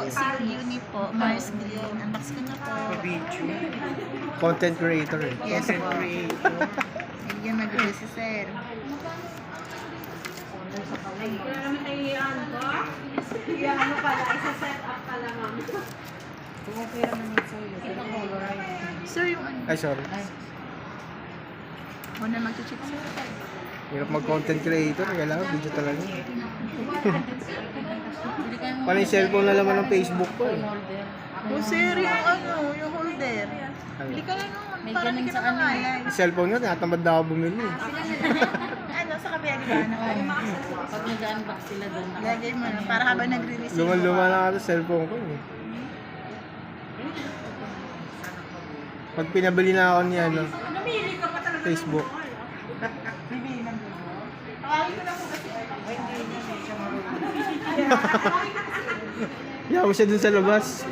si Uni po, Mars Green. Unbox ko na po. Video. Content creator eh. Yes po. Ayun, nag-review si Sir. Ano pala, isa-set up ka lang ma'am. Sir, yung ano? Ay, sorry. Muna mag-check sir. Hirap mag-content creator. Kailangan video talaga. Paano yung cellphone na laman ng Facebook ko eh. Oh, sir, yung ano, yung holder. Bili ka na nun. Para hindi ka na mangalay. Yung cellphone nga, tinatamad na ako bumili. Ano, sa kabila, di ba? Pag nag-unbox sila doon, Lagay mo na, para habang nag-release. Luman-luma na ako sa cellphone ko eh. Pag pinabili na ako niya, ano, Facebook. Bibili ng dulo. Tawagin ko lang po kasi. Yaw siya dun sa labas.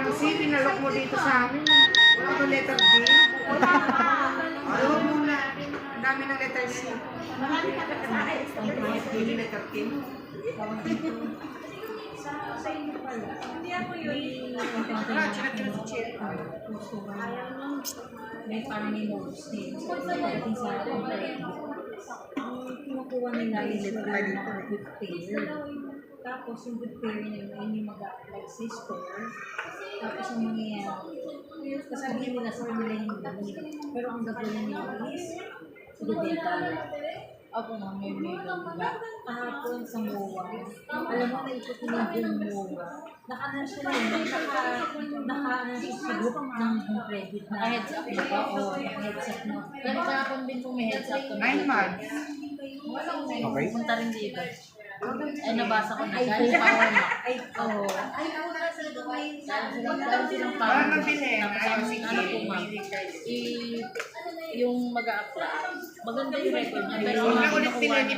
Kasi pinalok mo dito sa amin. Wala ko letter D. Ayaw muna. Ang dami ng letter C. Hindi letter T. may parang may notes din. So, pagdating sa complaint, kinukuha nila is yung good pair. Tapos yung good pair na yun yung mag-apply sa store. Tapos yung mangyayari, kasabihin nila sa kanila yung dami. Pero ang gagawin nila is ibibenta. Ako nga, may diba? Kahapon sa MOA. Alam mo, naikot nila yung MOA. Naka-national yun. Naka sa group ng credit na heads up na ba? O heads up na. Pero kahapon din po may heads up. 9 months. Okay. Punta rin dito. Ay, nabasa ko na. Galing power na. Oo. Ay, ako na sila kumain sa silang power. Parang nabili. Tapos Ayaw, ang sige. ano po ma'am, yung mag-a-apply. Maganda yung record niya. Pero Huwag na ang ulit nakuha sila